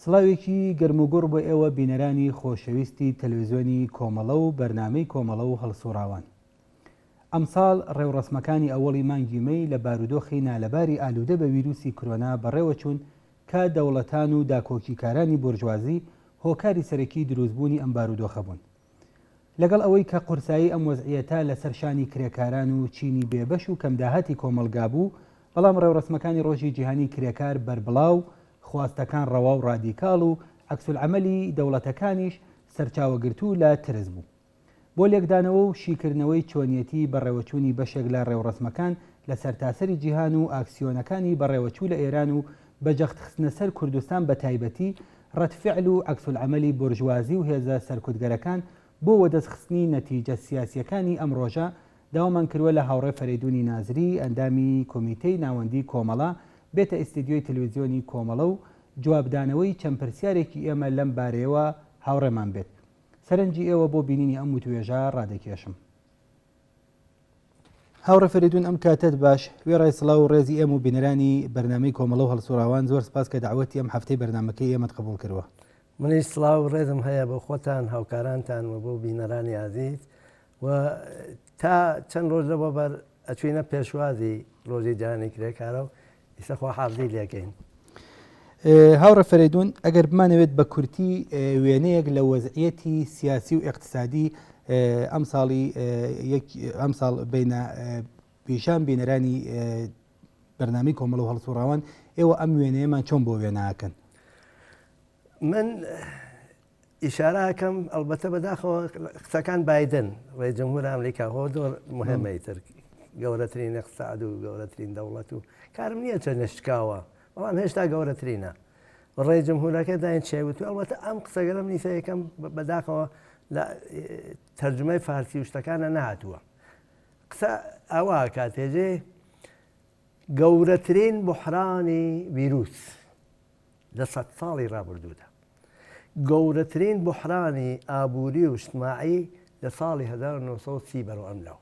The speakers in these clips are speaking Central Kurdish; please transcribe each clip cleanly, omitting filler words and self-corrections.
سڵاوێکی گەرموگوڕ بۆ ئێوە بینەرانی خۆشەویستی تەلەڤیزیۆنی کۆمەڵە و بەرنامەی کۆمەڵە و هەڵسوراوان. ئەمساڵ ڕێوڕەسمەکانی ئەوەڵی مانگی مەی لە بارودۆخی نالەباری ئالوودە بە ویروسی کۆرۆنا بەڕێوە چوون کە دەوڵەتان و داکۆکیکارانی بورژوازی هۆکاری سەرەکی دروستبوونی ئەم بارودۆخە بوون. لەگەڵ ئەوەی کە قورسایی ئەم وەزعیەتە لەسەر شانی کرێکاران و چینی بێبەش و کەمداهاتی کۆمەلگا بوو، بەڵام ڕێوڕەسمەکانی ڕۆژی جیهانی کرێکار بەربڵاو، خواستەکان ڕەوا و ڕادیکاڵ و عەکسولعەمەلی دەوڵەتەکانیش سەرچاوەگرتوو لە ترس بوو. بۆ لێکدانەوە و شیکردنەوەی چۆنیەتی بەڕێوەچوونی بەشێک لە ڕێوڕەسمەکان لە سەرتاسەری جیهان و ئاکسیۆنەکانی بەڕێوەچوو لە ئێران و بەجەخت خستنە سەر کوردستان بە تایبەتی ڕەتفعل و عەکسولعەمەلی بورژوازی و هێزە سەرکوتگەرەکان بۆ وەدەستخستنی نەتیجە سیاسیەکانی ئەم ڕۆژە داوامان کردووە لە هاوڕێ فەرێدونی نازری ئەندامی کۆمیتەی ناوەندی کۆمەڵە بێتە ئیستیدیۆی تەلەڤیزیۆنی کۆمەڵە و جوابدانەوەی چەند پرسیارێکی ئێمە لەم بارەیەوە هاوڕێمان بێت. سەرنجی ئێوە بۆ بینینی ئەم وتوێژە ڕادەکێشم. هاوڕێ فەرێدون ئەم کاتت باش، وێڕای سڵاو و ڕێزی ئێمە و بینەرانی بەرنامەی کۆمەڵە و هەڵسوراوان زۆر سپاس کە داوەتی ئەم هەفتەی بەرنامەکەی ئێمەت قبوڵ کردووە. منیش سڵاو و ڕێزم هەیە بۆ خۆتان، هاوکارانتان و بۆ بینەرانی عەزیز، و تا چەند ڕۆژ لەوە بەر ئەچوینە پێشوازی ڕۆژی جیهانی کرێکارە و ئیسە خواحافزی لێکەین. هاوڕێ فەرێدون، ئەگەر بمانەوێت بە کورتی وێنەیەک لە وەزعیەتی سیاسی و اقتصادی ئەم ساڵ بینە پیشان بینەرانی بەرنامەی کۆمەڵە و هەڵسوراوان، ئێوە ئەم وێنەیەمان چۆن بۆ وێناکەن؟ من ئیشارەکەم ئەلبەتە بەداخەوە قسەکان بایدن ڕێی جەمهوری ئەمریکا هۆ زۆر مهمەی تر، گەورەترین اقتصاد و گەورەترین دەوڵەت و کارم نییە چەند نشتکاوە، بەڵام هێشتا گەورەترینە. ڕێی جەمهوریەکە داین چێوت و ئەلبەتە ئەم قسەگەلم نیسە یەکەم بەداخەوە لە تەرجمەی فارسی و شتەکانە نهاتووە. قسە ئەوە کاتێجێ گەورەترین بوحرانی ڤیروس لە 100 ساڵی ڕابردوودا، گەورەترین بوحرانی ئابووری و اجتماعی لە ساڵی 1930 بەرەو ئەملاو،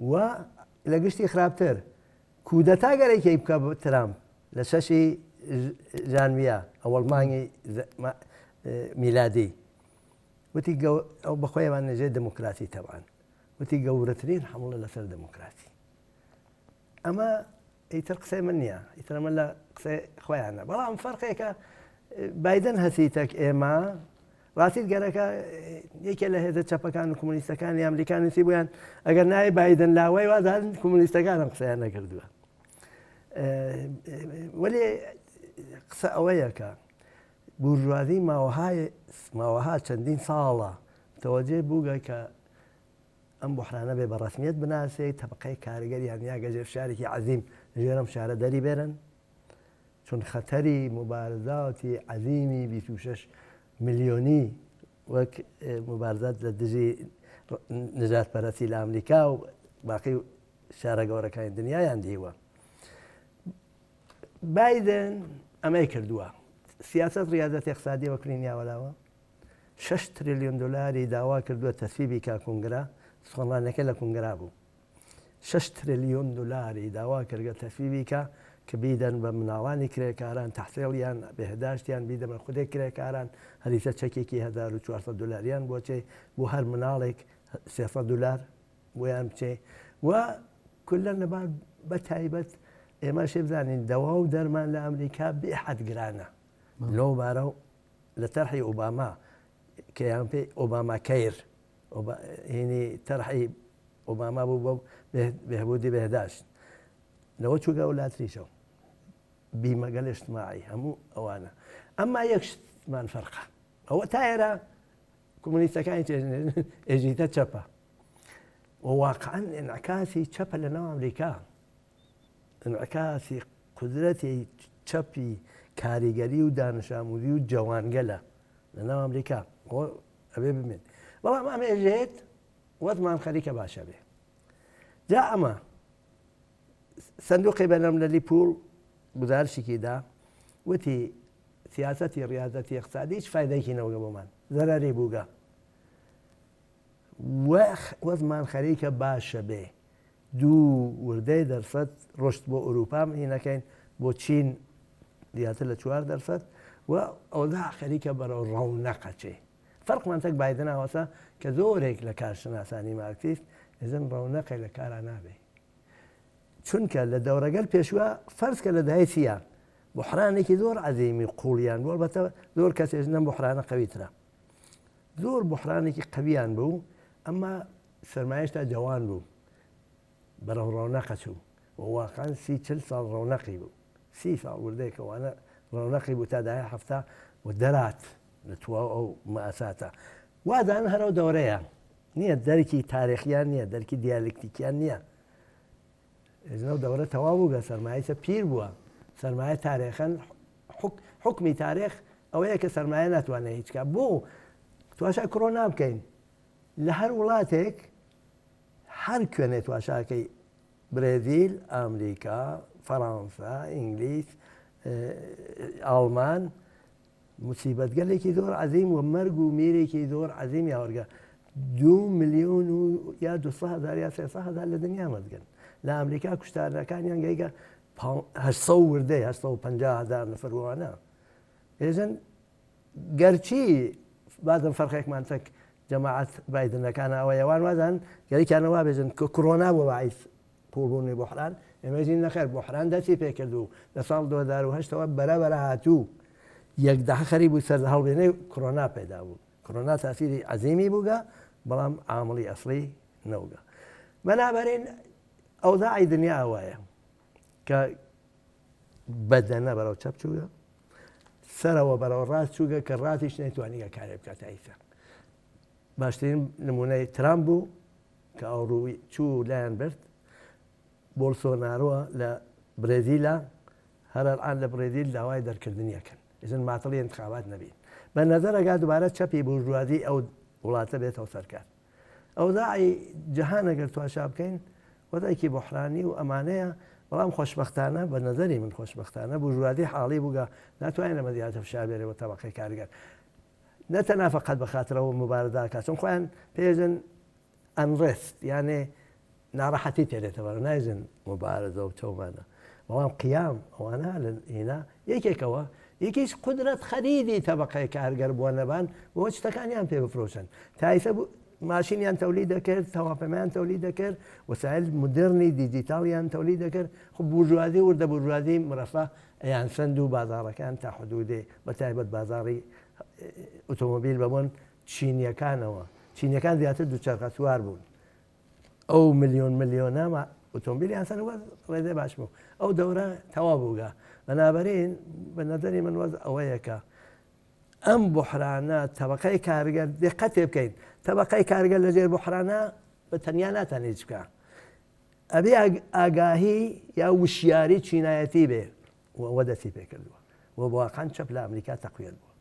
و لە گشتی خراپتر کودەتا گەرەی بکە ترامپ لە 6 ژانڤیە ئەوەڵ مانگی میلادی، وتی ئەو بەخۆیان نەژێ دموکراسی تەبعاً، وتی گەورەترین حمڵە لەسەر دموکراسی. ئەمە ئیتر قسەی من نییە، ئیتر ئەمە لە قسەی خۆیانە، بەڵام فەرقێکە بایدن هەسیتەک ئێمە ڕاستیت گەرەکە یەکێ لە هێزە چەپەکان و کۆمونیستەکانی ئەمریکا نووسی بوویان ئەگەر ناوی بایدن لاوەی وادان کۆمونیستەکانم قسەیان نەکردووە. وەلی قسە ئەوەیە کە بورژوازی ماوەها چەندین ساڵە تەوەجێ بووگە کە ئەم بوحرانە بێ بە ڕەسمیەت بناسێت، تەبقەی کاریگەریان یا گەژێر شارێکی عەزیم لەژێرەم شارە دەری بێرن، چون خەتەری مبارزاتی عەزیمی 26 ملیۆنی وەک مبارزات لە دژی نژادپەرستی لە ئەمریکا و باقی شارە گەورەکانی دنیایان دیوە. بایدن ئەمەی کردووە، سیاست ڕیادەتی اقتصادی وەکوی نیاوەلاوە 6 تریلیۆن دلاری داوا کردووە تەسویبی کا کۆنگرا، سخۆنڕانەکە لە کۆنگرا بوو، 6 تریلیۆن دلاری داوا کردگە تەسویبی کا کە بیدەن بە مناڵانی کرێکاران تەحسیڵیان بەهداشتیان بیدەمە خودێک کرێکاران هەریسە چەکێکی 1400 دلاریان بۆچێ بۆ هەر مناڵێک 300 دلار بۆیان بچێ، و کولەن لەبار بە تایبەت ئێمە شێ بزانین دەوا و دەرمان لە ئەمریکا بێحەد گرانە لەو بارە و لە تەرحی ئۆباما کەیان پێی ئۆباما کەیر هینی تەرحی ئۆباما بوو بۆ بەهبوودی بەهداشت لەوە چووگە وڵاتریشەوە بیمەگەل اجتماعی هەموو ئەوانە. ئەمما یەک شتمان فەرقە، ئەوە تا ئێرە کۆمونیستەکانی ئێژیتە چەپە، وواقعاً انعکاسی چەپە لەناو ئەمریکا، انعکاسی قودرەتی چەپی کاریگەری و دانشآموزی و جەوانگەلە لەناو ئەمریکا، ئەبێ بمێن. بەڵام ئەمێژێت وەزمان خەریکە باشە بێ. جا ئەمە سندوقی بەینەلملەلی پوڵ گزارشێکی دا وتی سیاسەتی ڕیادەتی اقتصادی هیچ فایدەیەکی نەوەگە بۆمان، زەرەری بووگە، وەزمان خەریکە باشە بێ 2% ڕۆشت بۆ ئەوروپا هینەکەین، بۆ چین دیاتر لە 4%، و ئەودا خەریکە بەرەو ڕەونەقەچێ فەرقمانتەک بایدناوەسە کە زۆرێک لە کارشناسانی مارکسیست ئێزن ڕەونەقی لە کارا نابێ چونکە لە دەورەگەل پێشوە فەرزکە لە داهی چیە بحرانێکی زۆر عەزیمی قوڵیان بوو بەتە زۆر کەسێژ نەم بحرانە قەویترە زۆر بحرانێکی قەویان بوو ئەمما سەرمایەشتا جوان بوو بەرەو ڕەونەقە چوو واقعا 30-40 ساڵ ڕەونەقی بوو 30 ساڵ وردەیەکەوانە ڕەونەقی بوو تا داهەیە هەفتە و دەرات لە تواو ئەو مەئاساتە وادان هەرەو دەورەیە نییە دەرکی تاریخیان نییە دەرکی دیالکتیکیان نییە ئێزنەو دەورە تەواو بوو گە سەرمایەسە پیر بووە سەرمایە تاریخەن حکمی تاریخ ئەوەیە کە سەرمایە ناتوانێت هیچکە بۆ تواشا کۆرۆنا بکەین لە هەر وڵاتێک هەر کوێنێ تواشاکەی برێزیل ئەمریکا فەڕەنسا ئینگلیس ئاڵمان موسیبەتگەلێکی زۆر عەزیم و مەرگ و میرێکی زۆر عەزیم یاوەرگە 2 ملیۆن و یا 200,000 یا 300,000 لە دنیا مەزگەن لە ئەمریکا کوشتارەکانیان گەیگە 800 وردەی 850,000 نەفەروانە ئێژن گەرچی بازم فەرقێکمان تەک جەماعەت بایدنەکانە ئەوەیەوان وازان گەریکیانەوە بێژن کە کۆرۆنا بووە باعیس پوڵبوونی بحران ئێمەژین نەخێر بحران دەچی پێکردو لە ساڵ 2008ەوە بەرەبەرە هاتوو یەکدەها خەری بوو سەر هەڵبێنەی کۆرۆنا پێدا بوو کۆرۆنا تاسیری عەزیمی بووگە بەڵام عامڵی ئەسڵی نەوگە بەنابەرین ئەوزاعی دنیا ئەوایە کە بەدەنە بەرەو چەپ چووگە سەرەوە بەرەو ڕاست چووگە کە ڕاتیش نەیتوانیگە کارێ بکات ئایسا باشترین نمونەی ترامپ بوو کە ئەوڕووی چوو لایەن برد بۆلسۆنارۆوە لە برێزیلە هەرئەڵان لە برێزیل داوای دەرکردنیەکەن ئێزن ماتڵی انتخابات نەبین بە نەزەرەگا دووبارە چەپی بورژوازی ئەو وڵاتە بێتەوە سەرکار ئەوزاعی جەهان ئەگەر تواشا بکەین وەدایکی بحرانی و ئەمانەیە بەڵام خۆشبەختانە بە نەزەری من خۆشبەختانە بورژوازی حاڵی بووگە ناتوانین لەمە زیاتر فشار بێرەوە تەبەقەی کارگەر نەتەنیا فەقەت بەخاترەوە مبارەزاکە چون خۆیان پێژن ئەنڕست یانێ ناڕەحەتی تێرێتەوە نایزن مبارەزە و چۆمانە بەڵام قیام ئەوانە لە هێنا یەکێکەوە یەکیش قودرەت خەریدی تەبەقەی کارگەر بووە نەبان بۆ شتەکانیان پێ بفرۆشن تایسە ماشینیان تەولید دەکرد تەواپەمەیان تەولید دەکرد وسایل مدرنی دیجیتاڵیان تەولید دەکرد خب بورژوازی وردە بورژوازی مرەفە ئەیان سند و بازاڕەکان تا حدودێ بەتایبەت بازاڕی ئۆتۆمۆبیل بەبوون چینیەکانەوە چینیەکان زیاتر دووچەرخە سوار بوون ئەو ملیۆنەمە ئۆتۆمبیلیان سەرەوە ڕێدە باش بوو ئەو دەورە تەوا بووگە بەنابەرین بە نەزەری من وەز ئەوەیە کە ئەم بحرانە تەبەقەی کارگەر دقەتێ بکەین تەبەقەی کارگەر لەژێر بحرانە بە تەنیا ناتوانێت بکە ئەبێ ئاگاهی یا وشیاری چینایەتی بێ وە دەستی پێکردووە وە بواقعان چەپ لە ئەمریکا تەقویت بووە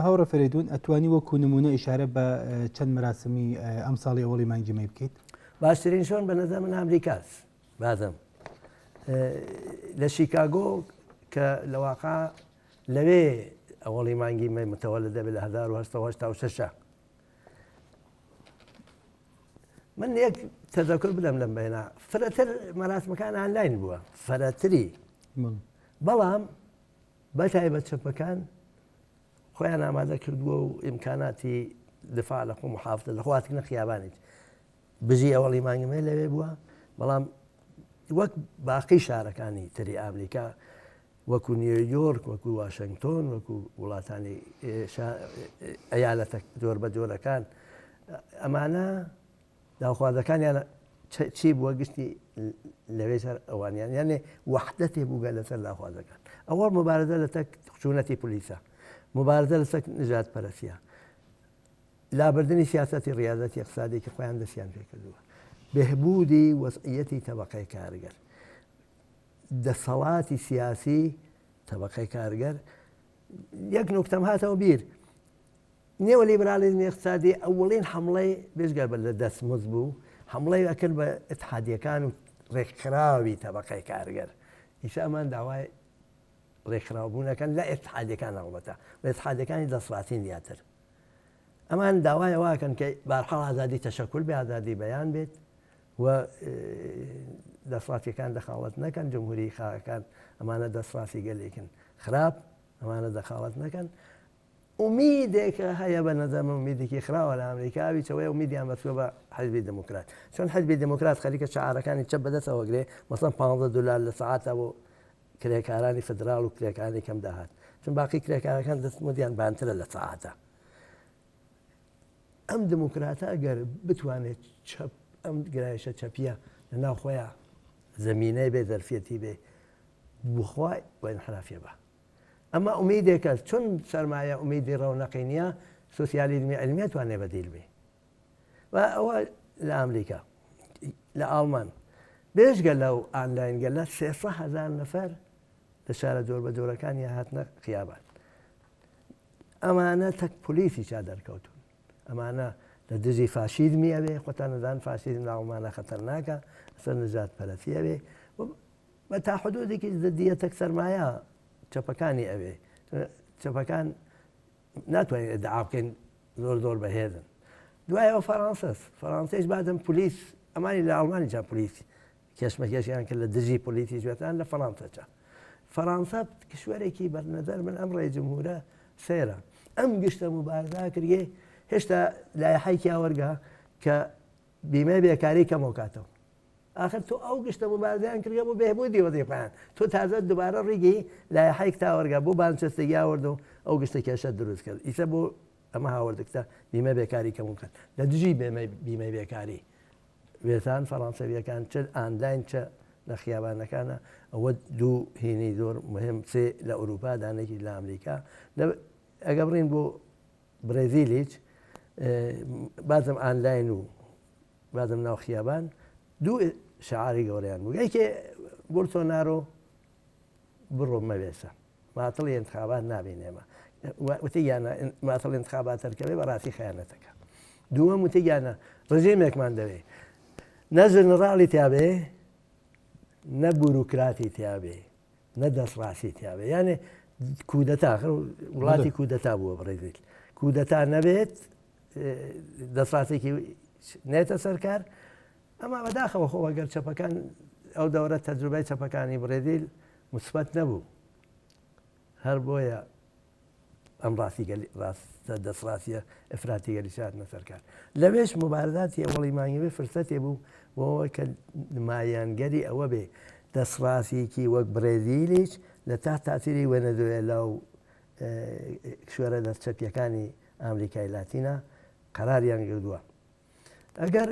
هاوڕە فەریدون ئەتوانی وەکو نمونە ئیشارە بە چەند مراسمی ئەم ساڵی ئەوڵی مانگی مەی بکەیت باشترین شۆن بە نەزە من ئەمریکاس بازم لە شیکاگۆ کە لە واقع لەوێ ئەوڵی مانگی مەی متەوەلد دەبێت لە 1986 من یەک تەذەکر بدەم لەم بەینا فرەتر مەراسمەکان ئانلاین بووە فرەتری بەڵام بەتایبەت چەپەکان خۆیان ئامادە کردووە و ئیمکاناتی دفاع لە خۆ محافظە لە خواتکردنە خیابانێت بژی ئەوڵی مانگی مەی لەوێ بووە بەڵام وەک باقی شارەکانی تری ئامریکا وەکو نیویۆرک وەکو واشنگتۆن وەکو وڵاتانی ئەیالەتە جۆر بە جۆرەکان ئەمانە داوخوازەکانیان چی بووە گشتی لەوێ سەر ئەوانیان یانێ وەحدەتێ بووگە لەسەر داوخوازەکان ئەوە مبارزە لە تەک خشونەتی پلیسە مبارزە لە سەر نژاد پەرستیە لابردنی سیاسەتی ڕیاضەتی اقتصادێکی خۆیان دەستیان پێکردووە بهبوودی وەزعیەتی تەبەقەی کارگەر دەسەڵاتی سیاسی تەبەقەی کارگەر یەک نوکتەم هاتەوە بیر نێوە لیبرالیزمی اقتصادی ئەوڵین حمڵەی بێژگە بە لە دەستمزد بوو حمڵەی ئەکرد بە ئەتحادیەکان و ڕێکخراوی تەبەقەی کارگەر ئیشە ئەمان داوای ڕێکخراوبوونەکەن لە ئەتحادیەکان هەڵبەتە بە ئەتحادیەکانی دەسڵاتین دیاتر ئەمان داوای واکەن کە بارحاڵ ئازادی تەشەکل بێ ئازادی بەیان بێت و دەسڵاتیەکان دەخاڵەت نەکەن جمهوری خاکان ئەمانە دەسڵاتی گەلێکن خراپ ئەمانە دەخاڵەت نەکەن ئومیدێکە هەیە بە نەزەمە ئومیدێکی خراوە لە ئەمریکاوی چەوەی ئومیدیان بەسوە بە حزبی دموکرات چۆن حزبی دموکرات خەریکە شعارەکانی چەپ بەدەستەوە گرێ مەسەڵەن $15 لە سەعاتە بۆ کرێکارانی فدرال و کرێکانی کەم داهات چون باقی کرێکارەکان دەستمەدیان بانترە لە سەعاتە ئەم دموکراتە ئەگەر بتوانێت ئەم گرایشە چەپیە لە ناو خۆیان زمینەی بێ زەرفەتی بێ بخوای بۆ انحرافیە بە ئەمە ئومیدێکە چون سەرمایە ئومیدی ڕەونەقی نییە سوسیالیزمی علمیە توانێ بەدیل بێ و ئەوە لە ئەمریکا لە ئاڵمان بێژگە لەو ئانلاینگە لە 300,000 نەفەر لە شارە جۆر بە جۆرەکانی هاتنە خیابان ئەمانە تەک پلیسی چا دەرکەوتون ئەمانە لە دژی فاشیزمی ئەوێ خۆتان نەزان فاشیزم لە ئەڵمانە خەتەرناکە ئەسەر نژات پەرەتی ئەوێ بە تا حدودێکی زدیە تەک سەرمایە چەپەکانی ئەوێ چەپەکان ناتوانین ئەدعا بکەین زۆر بەهێزن دوایەوە فەڕەنسەش بادەم پلیس ئەمانی لە ئەڵمانی جا پلیسی کێشمەکێشیان کرد لە دژی پلیسی جوێتان لە فەڕەنسەچە فەڕەنسا کشوەرێکی بەرنەدەر من ئەم ڕێی جمهورە سێرە ئەم گشتە مبارزا کردێ هێشتا لایحەیەکی وەرگا کە بیمەی بێکاری کەمەوە کاتەوە آخر تۆ ئەو گشتە مبارزیان کردگە بۆ بهبوودی وەزیفەیان تۆ تازە دووبارە ڕیگی لایحەیەک تا وەرگا بۆ بانچەستەگی ئاوەرد و ئەو گشتە کێشە دروست کرد ئیسە بۆ ئەمە هاوردەکتە بیمە بێکاری کەمون کرد لە دژی بیمەی بێکاری وێتان فەڕەنسەویەکان چ ئانلاین چە لە خیابانەکانە ئەوە دوو هینی زۆر مهم سێ لە ئوروپا دانێکی لە ئەمریکا ئەگە بڕین بۆ برێزیلیچ بازم ئانلاین و بازم ناو خیابان دوو شعاری گەورەیان بوو یەکێ بۆلسۆنارۆ بڕۆ مەوێسە ماتڵی انتخابات نابینێمە وتیانە ماتڵ انتخابات هەرکەوێ بەڕاستی خیانەتەکە دووەم وتیانە ڕژێمێکمان دەوێ نە ژنەراڵی تیاابێ نە بوروکراتی تیاابێ نە دەستڕاستی تیاابێ یانێ کودەتا وڵاتی کودەتا بووە بڕێزیل کودەتا نەبێت دەسڕاتێکی نێتە سەرکار ئەمە بەداخەوە خۆوەگەر چەپەکان ئەو دەورە تەجروبای چەپەکانی برێدیل مثبت نەبوو هەر بۆیە ئەم ڕاستە دەسڕاستیە ئەفراتی گەلیشاتنە سەرکار لەوێش مبارزاتی ئەوڵی مانگیوێ فرسەتێ بوو بۆەوە کە نمایانگەری ئەوە بێ دەسڕاستێکی وەک برێزیلیش لە تا تاثیری وەنەدوێ لەو شوێرە دەستچەپیەکانی ئەمریکای لاتینە قەراریان گردووە ئەگەر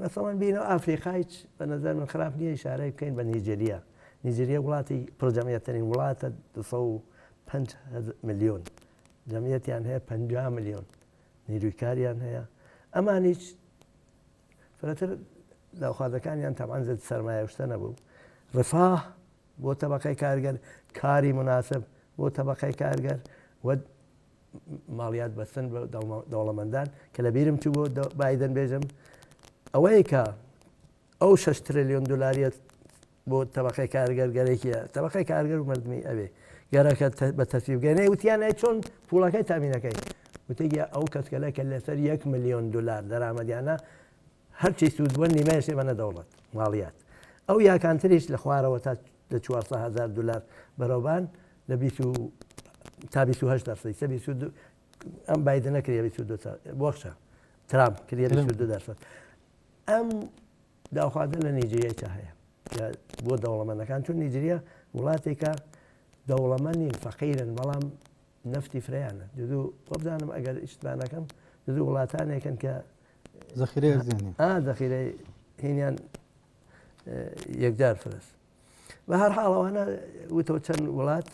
مەسەڵەن بینەوە ئافریقایچ بە نەزەر من خراپ نییە ئیشارەی بکەین بە نیجێریا نیجێریا وڵاتی پرجەمیەتترین وڵاتە 205 ملیۆن جەمیەتیان هەیە 50 ملیۆن نیرویکاریان هەیە ئەمانیش فرەتر داوخوازەکانیان تەمان زێت سەرمایە شتە نەبوو ڕفاه بۆ تەبەقەی کارگەر کاری مناسب بۆ تەبەقەی کارگەر و ماڵیات بەستن بە دەوڵەمەندان کە لە بیرم چوو بۆ بایدن بێژم ئەوەیە کە ئەو 6 تریلیۆن دلاریەت بۆ تەبەقەی کارگەر گەرێکیە تەبەقەی کارگەر و مردمی ئەوێ گەرەکە بە تەسیبگەنەی وتیانە چۆن پوڵەکەی تامینەکەی وتێگە ئەو کەسکەلە کە لەسەر 1 ملیۆن دلار دەرامەدیانە هەرچی سوودبووە نیمەیەشێ بەنە دەوڵەت ماڵیات ئەو یاکانتریش لە خوارەوە تا 400,000 دلار بەرەوبان لە تا 28% ئەم بایدە نەکرێ 22 بۆخشە ترامپ کرێ 22%. ئەم داوخوازە لە نیجریای چا هەیە بۆ دەوڵەمەندەکان چون نیجریە وڵاتێکە دەوڵەمەندین فەقیرن بەڵام نفتی فرەیانە دوو وەبزانم ئەگەر ئیشتبانەکەم دوو وڵاتانێکن کە زەخیرەی هینیان یەکجار فرست بە هەر حاڵەوانە وتەوە چەند وڵات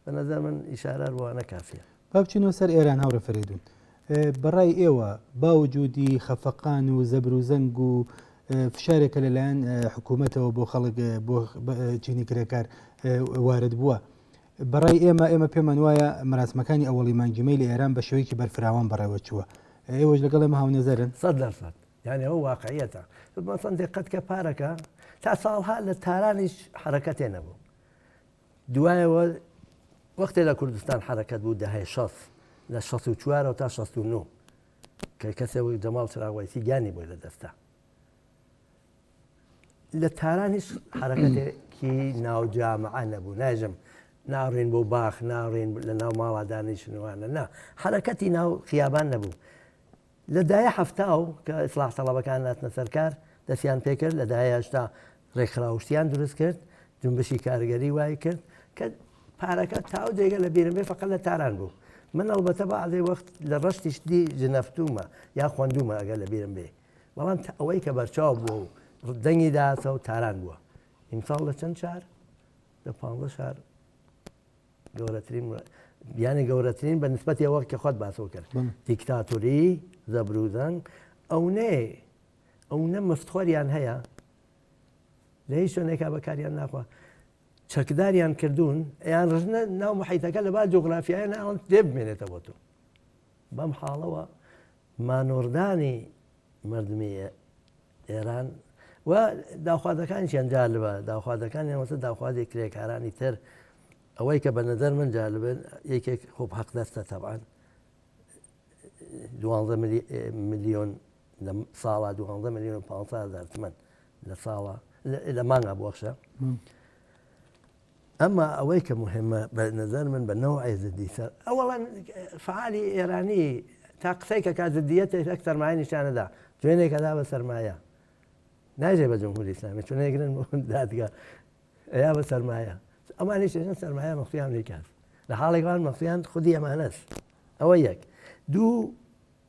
بە نەزەر من ئیشارە بۆوانە کافیە با بچینەوە سەر ئێران هەورە فەریدون بەڕای ئێوە باوجودی خەفەقان و زەبر و زەنگ و فشارێکە لەلایەن حکوومەتەوە بۆ خەڵک بۆ چینی کرێکار وارد بووە بەڕای ئێمە پێمان وایە مەراسمەکانی ئەوەڵی مانگیمەی لە ئێران بە شێوەیەکی بەرفراوان بەڕێوە چووە ئێوەش لەگەڵ ئێمە هاونەزەرن 100% یعنی ئەو واقعیەتە مەسەڵەن دقت کە پارەکە تا ساڵها لە تارانیش حرەکەتێ نەبوو دوایەوە وەختێ لە کوردستان حرەکەت بوو دەهەیە 60 لە 64 تا 69 کە کەسێک جەماڵ چراوایسی گیانی بۆی لە دەستا لە تارانیش حرەکەتێکی ناوجامعە نەبوو ناژم ناڕێن بۆ باخ ناڕێن لە ناو ماڵا دانیشتنوانە نا حرەکەتی ناو خیابان نەبوو لە دایە هەفتا و کە ئیسلاح تەڵەبەکان هاتنە سەرکار دەستیان پێکرد لە دایە هێشتا ڕێکخراوشتیان دروست کرد جنبشی کارگەری وای کرد کە پارەکە تاو دێگە لە بیرم بێ فقط لە تاران بوو من ئەڵبەتە بەعادەی وەخت لە ڕەشتیش دی ژنەفتومە یا خوێندومە ئەگەر لە بیرم بێ بەڵام ئەوەی کە بەرچاو بووە و دەنگی داچە و تاران بووە ئیمساڵ لە چەند شار لە 15 شار گەورەترین بیانی گەورەترین بە نسبەتی ئەوە کە خۆت باسەوە کرد دیکتاتوری زەبروزەنگ ئەو نە مفتخۆریان هەیە لە هیچ شوێنێکا بەکاریان ناخوا چەکداریان کردوون یان ڕژنە ناو محیتەکە لە با جۆگرافیایە ناوەن دێ بمێنێتە بۆ تۆ بەم حاڵەوە مانۆردانی مردمی ئێران و داخوازەکانیان جالبە داخوازەکانی وەسە داخوازی کرێکارانی تر ئەوەی کە بە نەزەر من جالبن یەکێک خۆب حەق دەستە تەبعاً 12 ملیۆن لە ساڵا 12 ملیۆن 500,000 تمەن لە ساڵە لە مانگە بۆخشە ئەمە ئەوەی کە مهمە بە نظر من بە نەوعی زدی سەر ئەوەڵەن فعالی ئێرانی تا قسەی کە کا زدیەتێک ئەک سەرمایە نیشانەدا توێنێکەدا بە سەرمایە ناژێ بە جمهوری ئیسلامی توێنێگرن دادگا ئەیا بە سەرمایە ئەمانی شێژن سەرمایە مەخفیان ڕێکات لە حاڵێکوان مەخفیان خودی ئەمانەست ئەوە یەک دوو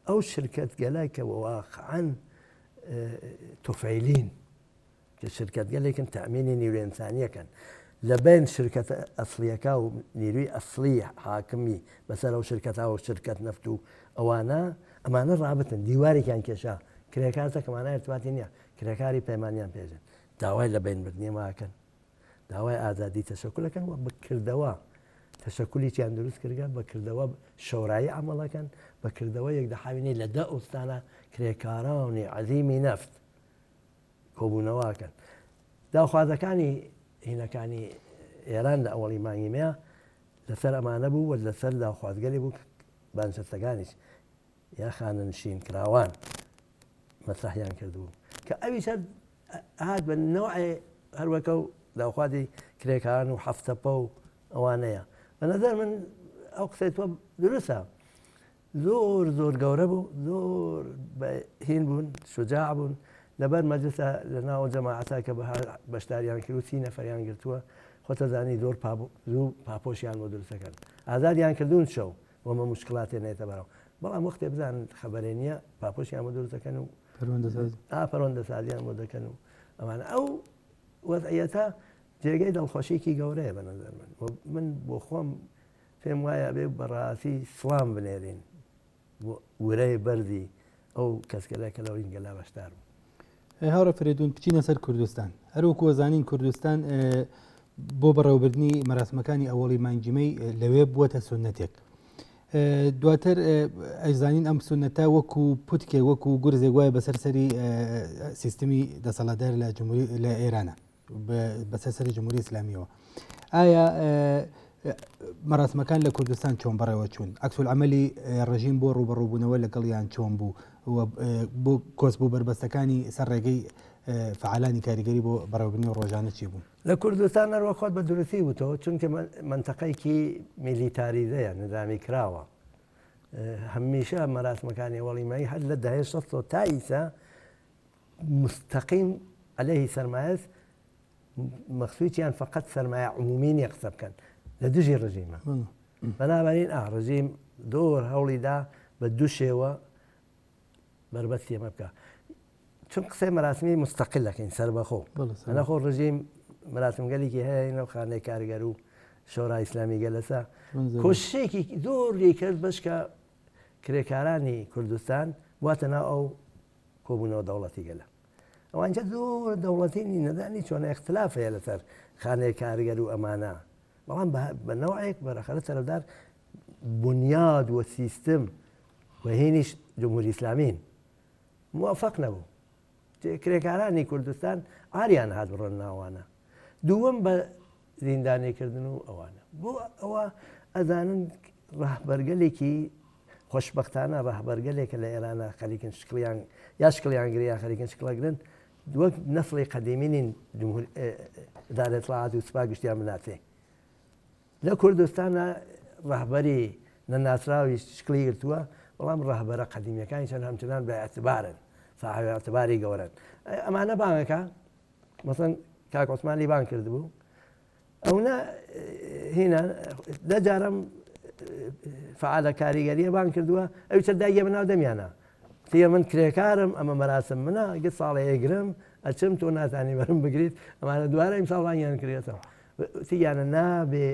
ئەو شرکت گەلای کە واقعاً تفعیلین کە شرکت گەلێکن تەمینی نیروی ئینسانیەکەن لە بین شرکەتە ئەسڵیەکە و نیروی ئەسڵی حاکمی بەسەر ئەو شرکەتا و شرکت نەفت و ئەمانە ڕابتن دیوارێکیان کێشا کرێکارتە کەمانە ارتباطی نییە کرێکاری پەیمانیان پێژن داوای لە بینبردنی ماکەن داوای ئازادی تەشەکولەکەن و بکردەوە تەشەکولییان دروست کردگە بەکردەوە شەورایی ئەمەڵەکەن بەکردەوە یەکدەحاوینی لە 10 ئوستانە کرێکارانی عەزیمی نەفت کۆبوونەوەکەن داخوازەکانی هینەکانی ئێران لە ئەوەڵی مانگیمەیە لەسەر ئەمانە بوو و لەسەر داخوازگەری بوو بانشەستەکانیش یا خانەنشین کراوان مەسرحیان کردبوو کە ئەویش هات بە نەوعی هەروەکە و داخوازی کرێکاران و هەفتەپە و ئەوانەیە بە نەزەر من ئەو قسەی تۆ دروستە زۆر گەورە بوو زۆر هین بوون شجاع بوون لەبەر مەجلسە لە ناوە جەماعەتا کە بەشداریان کرد و 30 نەفەریان گرتووە خۆتەزانی زۆر زوو پاپۆشیان بۆ دروستەکەن ئازادیان کردوون شەو وەمە مشکلاتێ نێتە بەرەوە بەڵام وەختێ بزان خەبەرێ نییە پاپۆشیان بۆ دروستەکەن و پەروەندەسازیان بۆ دەکەن و ئەمانە ئەو وەزعیەتە جێگەی دڵخۆشیێکی گەورەیە بە نەزەر من بۆ خۆم پێم وایە بێ بەڕاستی سڵام بنێرین ورەی بەردی ئەو کەسکەلەکە لەوەین گەلا بەشدار بوو هاوڕە فرێدون بچینە سەر کوردستان هەروەکو وەزانین کوردستان بۆ بەڕێوەبردنی مەراسمەکانی ئەوەڵی مانگیمەی لەوێ بووەتە سونەتێک دواتر ئەزانین ئەم سونەتە وەکو پوتکێ وەکو گورزێک وایە بەسەر سەری سیستمی دەسەڵاتدار لە ئێرانە بەسەر سەری جمهوری ئیسلامیەوە ئایا مەراسمەکان لە کوردستان چۆن بەڕێوە چوون عەکسولعەمەلی ڕژیم بۆ ڕوبەڕووبوونەوە لەگەڵیان چۆن بوو بۆ کۆچبوو بربەستەکانی سەر ڕێگەی فعالانی کاریگەری بۆ بەڕێوەبردنی ڕۆژانە چی بوون لە کوردستان هەروە خۆت بە دروستی بووتەوە چونکە منتەقەیەکی میلیتاریزەیە نظامی کراوە هەمیشە مەراسمەکانی وەڵیمایی هەر لە داهەیە 60 تا ئیسا مستەقیم عەلەیهی سەرمایە مەخسووچیان فقط سەرمایە عمومی نیە قسە بکەن لە دژی ڕژیمە بەنابراین ڕژیم زۆر هەوڵیدا بە دوو شێوە بربەستی ئەمە بکە چون قسەی مەراسمی مستەقل دەکەین سەر بەخۆ نەخۆ ڕژیم مەراسمگەلێکی هەیە لەو خانەی کارگەر و شۆرای ئیسلامی گەلەسا کۆشتێکی زۆری کرد بەشکە کرێکارانی کوردستان واتە ناو ئەو کۆبوونەوە دەوڵەتی گەلە ئەوانجە زۆر دەوڵەتینی نەدانی چۆنە اختلاف هەیە لەسەر خانەی کارگەر و ئەمانە بەڵام بە نەوەیەک بەرەخەرە سەرەدار بنیاد وە سیستم و هێنیش جمهوری ئیسلامین موافق نەبوو کرێکارانی کوردستان ئاریان هات بڕۆن ناوانە دووەم بە زیندانیکردن و ئەوانە بۆ ئەوە ئەزانن ڕاهبەرگەلێکی خۆشببختانە ڕاهبەرگەلێکە لە ئێرانە خەریکن شکلیان یا شکلیان گریا خەریکن شکڵەگرن وەک نەسڵی قەدیمینین دارێت ڵاعات و سوپا گشتیان بناتێ لە کوردستانە ڕاهبەری نەناسراوی شکلی گرتووە بەڵام ڕاهبەرە قەدیمیەکانی چەند هەمچنان بە ئەتبارن صاحب ئەتباری گەورن ئەمانە بانگەکە مەسەن کاک عوسمانی بان کردبوو ئەوە هینە دەجارم فعالە کاریگەریە بان کردووە ئەو چەنداگە بەناو دەمیانە تێ من کرێکارم ئەمە مەراسم منە گە ساڵەیەگرم ئەچم تۆ ناتانی بەرم بگریت ئەمانە دوارە ئیمساڵانیان کرێتەوە تیانە نابێ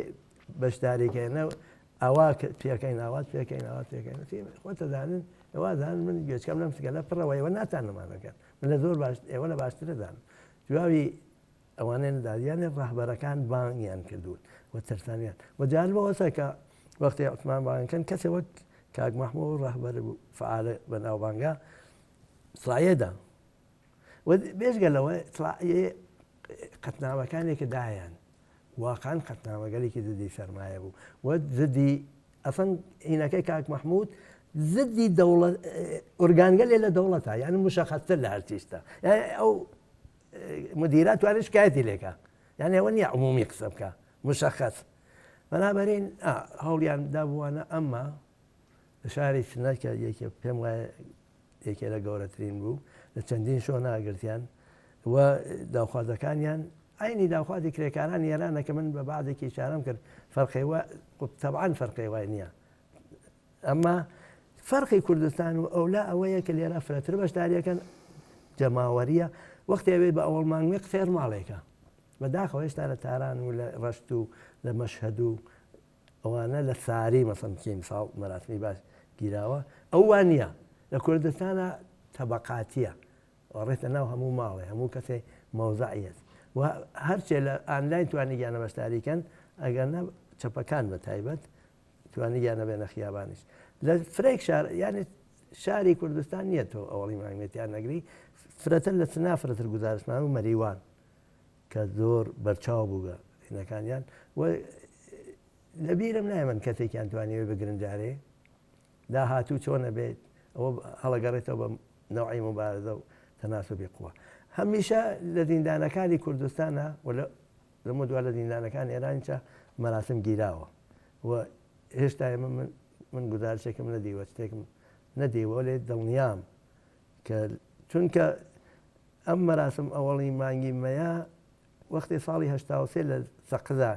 بەشدارێکێنە ئەوا پێەکەین ئاوات پێەکەین ئاوات پێەکەین خۆتەدانن ئەوازان من گوێچکەم لەم سگەلە پڕەوەیەوە ناتانەمانەکەن من لە زۆر ئێوە لە باشترەدان دواوی ئەوانێن دادیانێ ڕاهبەرەکان بانگیان کردوون و ترسانیان وەجالبەوەسە کە وەختی عوسمان بانگەکەن کەسێ وەک کاک مەحموود ڕاهبەر بوو فعالە بەناو بانگا سڵایەدا بێژگەلەوە قەتنامەکانێکە دایان واقعان قەتنامەگەلێکی زدی سەرمایە بوو و زدی ئەسەن هینەکەی کاک مەحموود زدی ئۆرگانگەلێ لە دەوڵەتە یعنی مشەخەتتر لە هەرتیشتە ئەو مدیرات توانێت شکایەتی لێکە یعنی ئەوە نییە عمومی قسە بکە مشەخەت بەنابەرین هەوڵیان دابووانە ئەمما لە شاری سنەکە یەکێ پێم وایە یەکێ لە گەورەترین بوو لە چەندین شۆ ناگرتیان و داوخوازەکانیان عینی داوخوازی کرێکاران ئێرانە کە من بە بعضێکی شارەم کرد فەرقیوە تەبعاً فەرقی وای نییە ئەمما فەرقی کوردستان و ئەولا ئەوەیە کە لێرە فرەتر بەشداریەکەن جەماوەریە وەختی ئەوێ بە ئەوڵمانگوێ قسێر ماڵێکە بەداخەوە هێشتا لە تاران و لە ڕەشت و لە مەشهەد و ئەوانە لە ساری مەسەن کیم ساڵ مەراسمی باش گیراوە ئەو وان نییە لە کوردستانە تەبەقاتیە ڕێتە ناو هەموو ماڵێ هەموو کەسێ مەوزعیت و هەرچێ لە ئانلاین توانی گیانە بەشداریکەن ئەگەرنە چەپەکان بە تایبەت توانی گیانە بێنە خیابانیش لە فرێک شار یعنی شاری کوردستان نییە تۆ ئەوڵی مانگێتیان نەگری فرەتر لە چنا فرەتر گزارشمان و مەریوان کە زۆر بەرچاو بووگە هینەکانیان و لەبیرم نایە من کەسێکیان توانیوێ بگرن جارێ داهاتوو چۆنە بێت ئەوە هەڵەگەڕێتەوە بە نەوعی مبارزە و تەناسوبی قووە هەمیشە لە زیندانەکانی کوردستانە لەمە دووە لە زیندانەکان ئێرانچە مەراسم گیراوە و هێشتا من گزارشێکم نەدیوە شتێکم نەدیوە لێ دڵنیام کە چونکە ئەم مەراسم ئەوەڵی مانگی مەیە وەختی ساڵی هەشتا لە سەقزا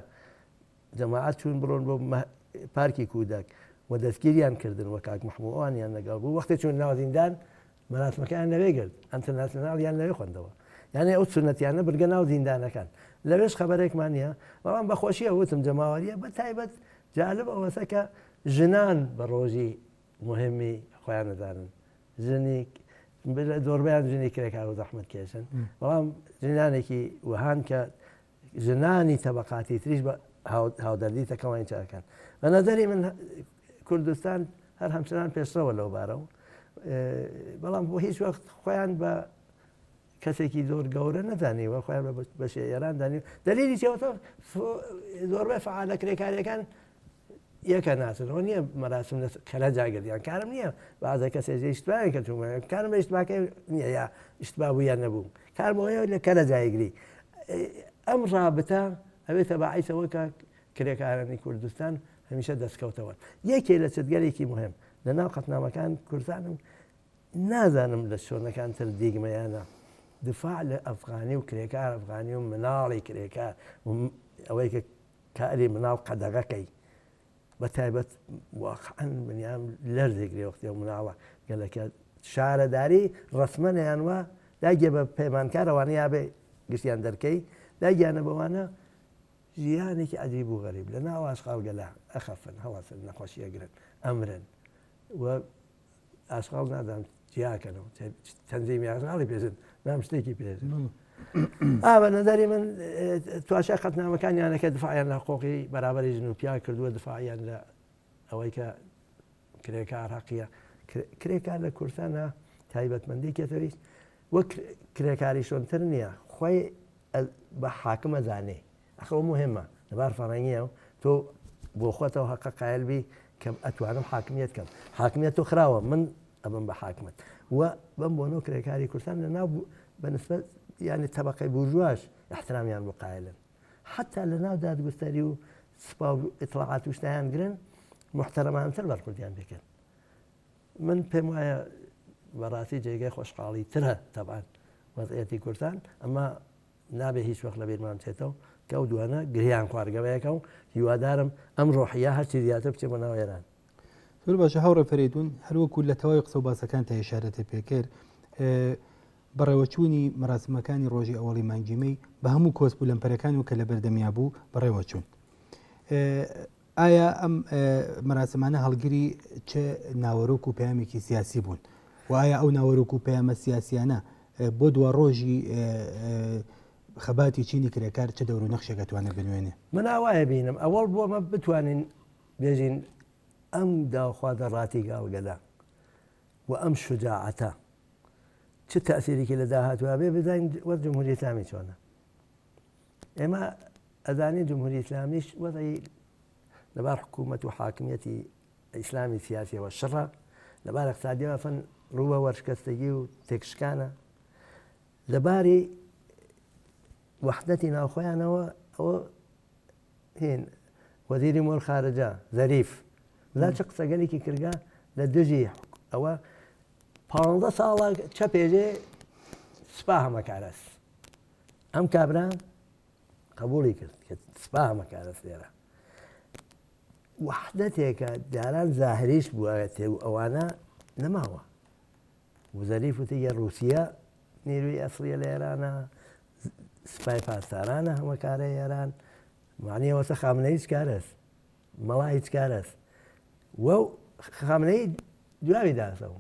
جەماعەت چوون بڕۆن بۆ پارکی کودک و دەستگیریان کردن وە کاک مەحمووانیان لەگەڵ بوو وەختی چون ناو زیندان مەراسمەکەیان نەوێ گرت ئەنتەرناسیۆناڵیان نەوێ خوێندەوە یعنی ئەو سونەتیانە بگە ناو زیندانەکان لەوێش خەبەرێکمان نییە بەڵام بەخۆشیە وتم جەماوەریە بە تایبەت جالب ئەوەسە کە ژنان بە ڕۆژی مهمی خۆیان نەزانن ژنی زۆربیان ژنی کرێکار و زەحمەت کێشن بەڵام ژنانێکی وهان کە ژنانی تەبەقاتی تریش بە هاودەردی تەکەوانی چاکان بە نەزەری من کوردستان هەر هەمچنان پێشڕەوە لەو بارەوە بەڵام بۆ هیچ وەخت خۆیان بە کەسێکی زۆر گەورە نەزانیوە خۆیان بە شێعێران دانی دەلیلی چێوەتە زۆربەی فعالە کرێکاریەکان یەکە ناسنەوە نییە مەراسم کەلە جاگردیان کارم نییە بەعزە کەسێکی ئیشتبایان کە چوومە کارم بە ئیشتباکە نییە یا ئیشتبا بوویان نەبوو کارمەوەیە لە کەلە جایگری ئەم ڕابتە ئەوێتە باعیسەوە کە کرێکارانی کوردستان هەمیشە دەستکەوتەوە یەکێ لە چتگەلێکی مهم لە ناو قەتنامەکان کوردستانم نازانم لە شۆنەکان تر دیگمەیانە دفاع لە ئەفغانی و کرێکار ئەفغانی و مناڵی کرێکار ئەوەی کە کاری مناڵ قەدەغەکەی بە تایبەت واقعەن بنیام لەرزێکری وەختی و مناڵە گەلەکە شارەداری ڕسمەنیان وە داگێ بە پەیمانکارەوانە یا بێ گشتیان دەرکەی داگیانە بەوانە ژیانێکی عەجیب و غەریب لە ناو ئاشقاڵ گەلا ئەخەفن هەڵەسن نەخۆشیەگرن ئەمرن و ئاشقاڵ نادام جیاکەنەوە تەنزیمی ئاشقاڵی پێزن نام شتێکی پێزن بە نەزەری من تواشە قەتنامەکانیانەکە دفاعیان لە حقوقی بەرابەری ژن و پیا کردووە دفاعیان لە ئەوەی کە کرێکار حەقیە کرێکار لە کوردستانە تایبەتمەندێکێتەوەیست وەک کرێکاری شۆنتر نییە خۆی بە حاکمە زانێ ئەخەوە مهمە لەبار فەڕەنگیە و تۆ بۆ خۆتەوە حەقە قایل کە ئەتوانم حاکمیت کەم حاکمیت تۆ خراوە من ئەبم بە حاکمت و بەم بۆنەوە کرێکاری کوردستان لە ناو بەنسبەت یعنی طبقەی بورژواش احترامیان بۆ قایلن حتا لە ناو دادگستەری و سپا و ئیطلاعات و شتیان گرن محتەرەمانتر بەرخوردیان پێکرد. من پێم وایە بەڕاستی جێگای خۆشحاڵی ترە تەبعاً وەزعەتی کوردستان، ئەمە نابێ هیچ وەخت لە بیرمان بچێتەوە کە ئەو دوانە گریان خواردگەوەیەکە و هیوادارم ئەم ڕۆحیە هەرچی زیاتر بچێ بۆ ناو ئێران. زۆر باشە هاوڕێ فەریدون، هەروەکو لە تەواوی قسە و باسەکان تا ئێشارەتە پێکرد بەڕێوەچوونی مەراسمەکانی ڕۆژی ئەوەڵی مانگیمەی بە هەموو کۆسبوو لەمپەرەکان و کە لە بەردەمیا بوو بەڕێوەچوون. ئایا ئەم مەراسمانە هەڵگیری چه ناوەڕۆک و پەیامێکی سیاسی بوون و ئایا ئەو ناوەڕۆک و پەیامە سیاسیانە بۆ دوا ڕۆژی خەباتی چینی کرێکار چه دەور و نەخشێکە توانێت بنوێنێ؟ من ئاوایە بینم ئەوەڵ بۆ ئەمە بتوانین بێژین ئەم داخوا دەڕاتی گاڵگەدا و ئەم شجاعەتە چه تەسیرێکی لە داهاتوە بێ بزانین وەک جمهوری ئیسلامی چۆنە. ئێمە ئەزانین جمهوری ئیسلامیش وەزعی لەبار حکوومەت و حاکمیەتی ئیسلامی سیاسیەوە شڕە، لەبار اقتصادیەوە فەن ڕووبە وەرشکەستگی و تێکشکانە، لەباری وەحدەتی ناوخۆیانەوە ئەوە هێن وەزیری مۆل خارجە زەریف لا چ قسەگەلێکی کردگا لە دژی ئەوە 15 ساڵە چە پێژێ سپا هەمەکارەس ئەم کابران قبولی کرد کە سپا هەمەکارەس لێرە وەحدەتێکە داران زاهریش بووەتێ و ئەوانە نەماوە وزەریف وتیگە رووسیا نیروی ئەسڵیە لە ئێرانە سپای پاسدارانە هەمەکارە ئێران معنیەوەسە خامنەی هیچ کارەس مەڵا هیچ کارەس وە خامنەی دواوی داسەوە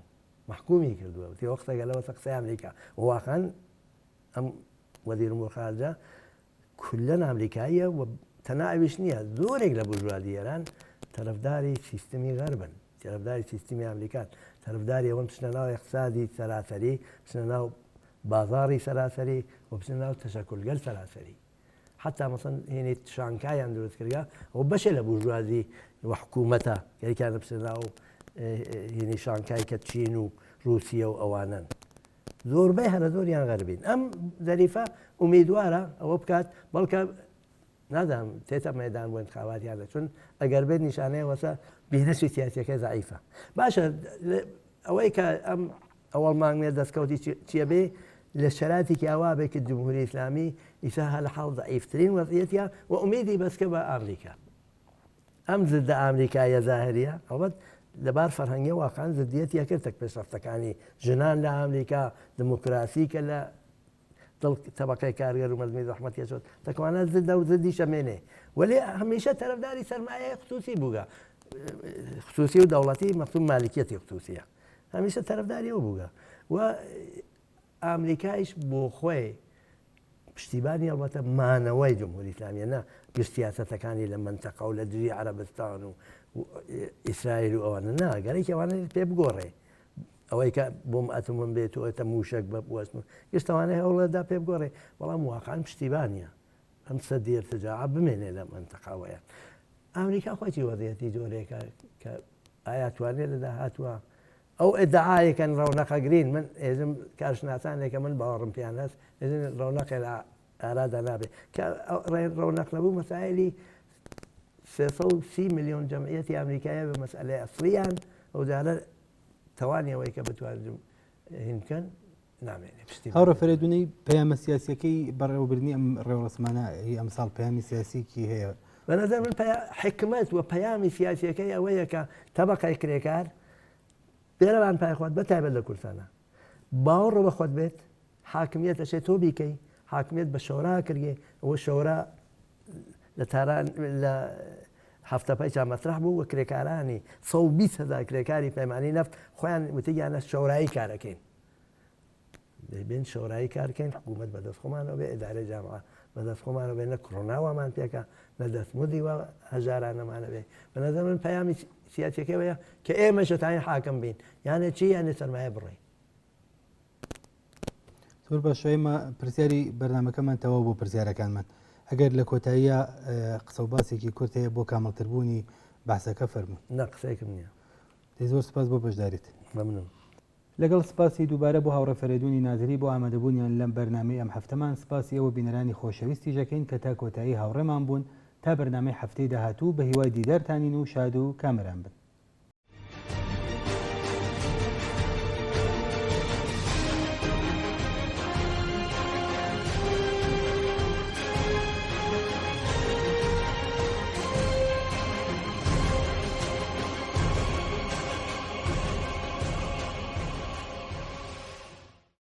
محکومی کردووە وتی وەختەگە لەوە قسەی ئەمریکا واقعاً ئەم وەزیر ئەمور خارجە کولەن ئەمریکاییە و تەناویش نییە زۆرێک لە بورژوازی ئێران تەرەفداری سیستەمی غەربن، تەرەفداری سیستەمی ئەمریکان، تەرەفداری ئەوەن بچنە ناو اقتصادی سەراسەری، بچنە ناو بازاڕی سەراسەری و بچنە ناو تەشەکولگەل سەراسەری. حتا مەسەن هێنێت شانکایان دروست کردگا و بەشێ لە بورژوازی و حکوومەتە یەکیانە بچنە ناو هێنی شانکای کە چین و رووسیا و ئەوانن. زۆربەی هەرە زۆریان غەربین. ئەم زەریفە ئومیدوارە ئەوە بکات بەڵکە نادام تێتە مەدان بۆ انتخاباتیانە چون ئەگەر بێت نیشانەیە وەسە بینەشی سیاسیەکە زعیفە. باشە ئەوەی کە ئەم ئەوەڵ مانگێت دەستکەوتی چیە بێ لە شەراتێکی ئەوا بێ کە جمهوری ئیسلامی ئیسا هە لە حاڵ ضعیفترین وەزعیەتە و ئومیدی بەسکە بە ئامریکا. ئەم زدە ئامریکایە زاهریە ئەوەت لەبار فەرهەنگی واقعاً زدیەتی یەکردێک پێشرەفتەکانی ژنان لە ئەمریکا دموکراسی کە لە دڵ تەبەقەی کارگەر و مەزمی زەحمەت یەچۆت دەکوانە زدە و زدی شەمێنێ وەلێ هەمیشە تەرەفداری سەرمایە خصوصی بووگە خصوصی و دەوڵەتی مەختوم مالیکیەتی خصوصیە هەمیشە تەرەفداری ئەو بووگە و ئامریکایش بۆ خۆی پشتیبانی ئەڵبەتە مانەوەی جمهوری ئیسلامیە نە گشتیاسەتەکانی لە منتەقە و لە دژی عەرەبستان و ئیسرائیل و ئەوانە نا گەرەی ئەوانە پێ بگۆڕێ ئەوەی کە بۆم ئەتمم بێت و ئەتە موشک بە وەسم گشتەوانەیە هەوڵەدا پێ بگۆڕێ بەڵام واقعاً پشتیبانیە ئەم سەدی ارتجاع بمێنێ لە منتەقەوەیە. ئەمریکا خۆی وەزعیەتی جۆرێکە کە ئایا توانێت لە داهاتوە ئەو ئێدعایەکەن ڕەونەقەگرین من ئێزم کارشناسانێکە من باوەڕم پیان هەست ڕەونەقی لە ئارادا نابێت کە ڕەونەق نەبوو مەسائلی 330 میلیۆن جەمعیەتی ئەمریکایە بە مەسئلەی ئەسڵیان ئەو جارە توانیەوەی کە بتوانم هینکەن نامێنێ پشتی هەوڕە فەریدونەی پەیامە سیاسیەکەی بەڕێوەبردننی ئەم ڕێوەسمانە ئەمساڵ پەیامی سیاسیکی هەیە بە نەزەر من حکمت و پەیامی سیاسیەکەی ئەوەیە کە تەبەقەی کرێکار بێرەوان پایخوات بە تایبەت لە کوردستانە باوەڕ بە خۆت بێت حاکمیت ئەشێت تۆ بیکەی حاکمیت بە شۆرا کردێ ئەوە شۆرا لە تاران لە هەفتەپای چامەسرح بوو و کرێکارانی 120,000 کرێکاری پەیمانی نەفت خۆیان وتیگیانە شۆرایی کارەکەین دەبێن شۆرایی کارکەین حکوومەت بەدەست خۆمانەوە بێ ئیدارەی جامعە بەدەست خۆمانەوە بێ نە کڕۆناوەمان پێکە نە دەستمودی وە هەژارانەمانە بێ بە نەزەر من پەیامی سیاسیەکەوەیە کە ئێمە شتانی حاکم بین یانە چی یانێ سەرمایە بڕێ. زۆر باشە ئێمە پرسیاری بەرنامەکەمان تەواو بۆ پرسیارەکانمان ئەگەر لە کۆتاییە قسە و باسێکی کورت هەیە بۆ کامەڵتربوونی باسەکە فەرموو. نە قسەیەکم نییە. زۆر سپاس بۆ بەشداریت. مەمنون. لەگەڵ سپاسی دووبارە بۆ هاوڕە فەریدونی نازری بۆ ئامادەبوونیان لەم بەرنامەی ئەم هەفتەمان سپاسی ئەوە بینەرانی خۆشەویستی ژەکەین کە تا کۆتایی هاوڕێمان بوون تا بەرنامەی هەفتەی داهاتوو بە هیوای دیدارتانین و شاد و کامەران بن.